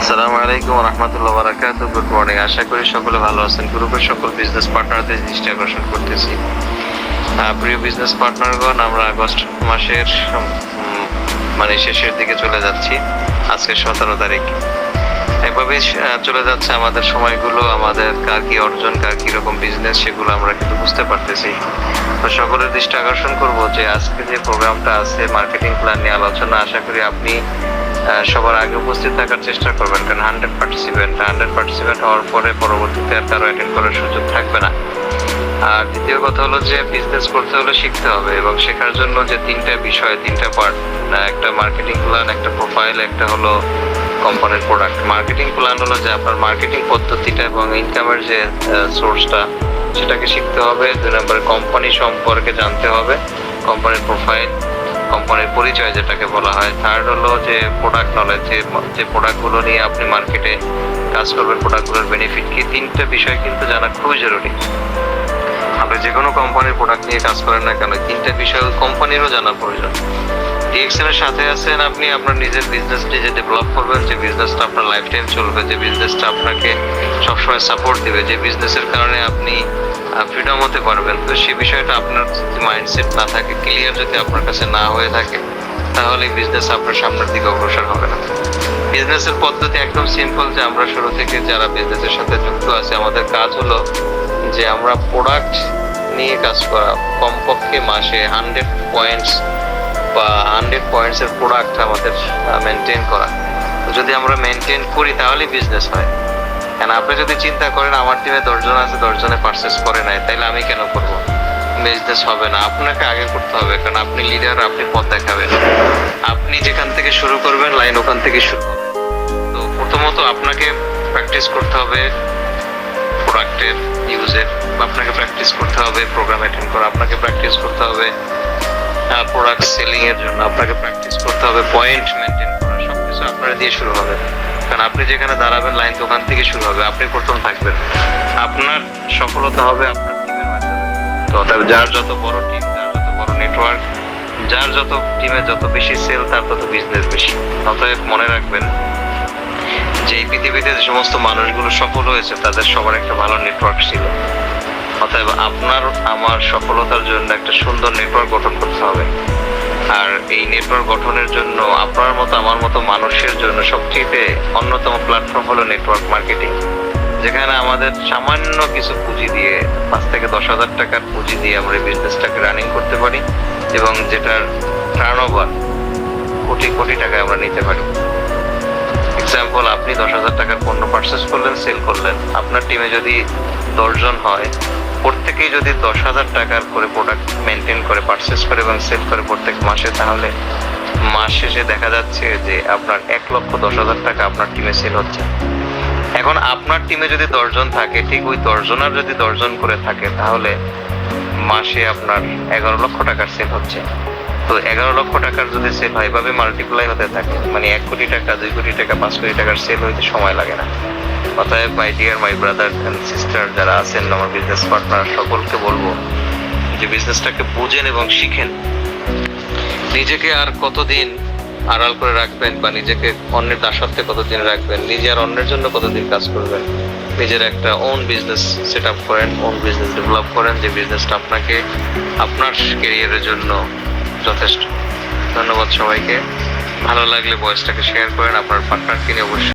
আসসালামু আলাইকুম রহমতুল্লাহ বারাকাতুহু। Good morning. আশা করি সকলে ভালো আছেন। গ্রুপের সকল বিজনেস পার্টনারদের দৃষ্টি আকর্ষণ করতেছি। প্রিয় বিজনেস পার্টনারগণ, আমরা আগস্ট মাসের শেষের দিকে চলে যাচ্ছি। আজকে 17 তারিখ। এভাবেই চলে যাচ্ছে আমাদের সময়গুলো। আমাদের কার কি অর্জন, কার কি রকম বিজনেস, সেগুলো আমরা কিন্তু বুঝতে পারতেছি। তো সকলের দৃষ্টি আকর্ষণ করব যে আজকে যে প্রোগ্রামটা আছে মার্কেটিং প্ল্যান নিয়ে আলোচনা, আশা করি আপনি সবার আগে উপস্থিত থাকার চেষ্টা করবেন, কারণ 100 পার্টিসিপেন্ট হওয়ার পরে পরবর্তীতে আর কারো অ্যাটেন্ড করার সুযোগ থাকবে না। আর দ্বিতীয় কথা হলো যে বিজনেস করতে হলে শিখতে হবে, এবং শেখার জন্য যে তিনটা বিষয়, তিনটা পার্ট, একটা মার্কেটিং প্ল্যান, একটা প্রোফাইল, একটা হলো কোম্পানির প্রোডাক্ট। মার্কেটিং প্ল্যান হলো যে আপনার মার্কেটিং পদ্ধতিটা এবং ইনকামের যে সোর্সটা, সেটাকে শিখতে হবে। 2 নম্বরে কোম্পানি সম্পর্কে জানতে হবে, কোম্পানির প্রোফাইল, কোম্পানির পরিচয় যেটাকে বলা হয়। থার্ড হলো যে প্রোডাক্ট নলেজ, যে প্রোডাক্টগুলো নিয়ে আপনি মার্কেটে কাজ করবেন, প্রোডাক্টগুলোর বেনিফিট কি। তিনটা বিষয় কিন্তু জানা খুবই জরুরি। আপনি যে কোনো কোম্পানির প্রোডাক্ট নিয়ে কাজ করেন না কেন, তিনটা বিষয় কোম্পানিরও জানা প্রয়োজন। ডিএক্সএল এর সাথে আছেন আপনি, আপনার নিজের বিজনেস নিজে ডেভেলপ করবেন, যে বিজনেসটা আপনার লাইফ টাইম চলবে, যে বিজনেসটা আপনাকে সবসময় সাপোর্ট দিবে, যে বিজনেসের কারণে আপনি ফ্রিডম হতে পারবেন। তো সেই বিষয়টা আপনার মাইন্ডসেট না থাকে, ক্লিয়ার যদি আপনার কাছে না হয়ে থাকে, তাহলে বিজনেস আপনার সামনের দিকে অগ্রসর হবে না। বিজনেসের পদ্ধতি একদম সিম্পল, যে আমরা শুরু থেকে যারা বিজনেসের সাথে যুক্ত আছে, আমাদের কাজ হলো যে আমরা প্রোডাক্ট নিয়ে কাজ করা, কমপক্ষে মাসে 100 পয়েন্টস বা 100 পয়েন্টসের প্রোডাক্ট আমাদের মেনটেন করা। যদি আমরা মেনটেন করি তাহলে বিজনেস হয়। কেন আপনি যদি চিন্তা করেন আমার টিমে 10 জন আছে, 10 জনে পারচেস করে নাই, তাইলে আমি কেন করব? বিজনেস হবে না। আপনাকে আগে করতে হবে, কারণ আপনি লিডার, আপনি পথ দেখাবেন। আপনি যেখান থেকে শুরু করবেন লাইন ওখান থেকে শুরু হবে। তো প্রথমত আপনাকে প্র্যাকটিস করতে হবে প্রোডাক্টের ইউজের, আপনাকে প্র্যাকটিস করতে হবে প্রোগ্রাম অ্যাটেন্ড করা, আপনাকে প্র্যাকটিস করতে হবে প্রোডাক্ট সেলিং এর জন্য, আপনাকে প্র্যাকটিস করতে হবে পয়েন্ট মেনটেন করা। সবকিছু আপনার দিয়ে শুরু হবে, কারণ আপনি যেখানে দাঁড়াবেন লাইন তো ওখান থেকে শুরু হবে। আপনি প্রথম থাকবেন, আপনার সফলতা হবে আপনার টিমের মাধ্যমে। তো যার যত বড় টিম, যার যত বড় নেটওয়ার্ক, যার যত টিমে যত বেশি সেল, তার তত বিজনেস বেশি। অতএব মনে রাখবেন যে এই পৃথিবীতে যে সমস্ত মানুষগুলো সফল হয়েছে তাদের সবার একটা ভালো নেটওয়ার্ক ছিল। অতএব আপনার আমার সফলতার জন্য একটা সুন্দর নেটওয়ার্ক গঠন করতে হবে। আর এই নেটওয়ার্ক গঠনের জন্য আপনার মতো আমার মতো মানুষের জন্য সবচেয়ে অন্যতম প্ল্যাটফর্ম হলো নেটওয়ার্ক মার্কেটিং, যেখানে আমাদের সামান্য কিছু পুঁজি দিয়ে 5 থেকে 10,000 টাকার পুঁজি দিয়ে আমরা এই বিজনেসটাকে রানিং করতে পারি, এবং যেটার টার্নওভার কোটি কোটি টাকায় আমরা নিতে পারি। এক্সাম্পল, আপনি 10,000 টাকার পণ্য পারচেস করলেন, সেল করলেন। আপনার টিমে যদি 10 জন হয়, প্রত্যেকেই যদি 10,000 টাকার করে প্রোডাক্ট মেনটেন করে, পারচেস করে এবং সেল করে প্রত্যেক মাসে, তাহলে মাস শেষে দেখা যাচ্ছে যে আপনার 1,10,000 টাকা আপনার টিমে সেল হচ্ছে। এখন আপনার টিমে যদি 10 জন থাকে, ঠিক ওই 10 জনের যদি 10 জন করে থাকে, তাহলে মাসে আপনার 11 লক্ষ টাকার সেল হচ্ছে। তো 11 লক্ষ টাকার যদি সেল হয়, এভাবে মাল্টিপ্লাই হতে থাকে, মানে 1 কোটি টাকা, 2 কোটি টাকা, 5 কোটি টাকার সেল হইতে সময় লাগে না। অতএব my dear my brother and sister যারা আছেন আমার বিজনেস পার্টনার, সকলকে বলবো যে বিজনেসটাকে বুঝেন এবং শিখেন। নিজেকে আর কতদিন আড়াল করে রাখবেন, বা নিজেকে অন্যের দাসত্বে কতদিন রাখবেন, নিজে আর অন্যের জন্য কতদিন কাজ করবেন। নিজের একটা ওন বিজনেস সেট আপ করেন, ওন বিজনেস ডেভেলপ করেন, যে বিজনেসটা আপনাকে আপনার ক্যারিয়ারের জন্য যথেষ্ট। ধন্যবাদ সবাইকে। ভালো লাগলে ভয়েসটাকে শেয়ার করেন, আপনার পার্টনারকে নিয়ে অবশ্যই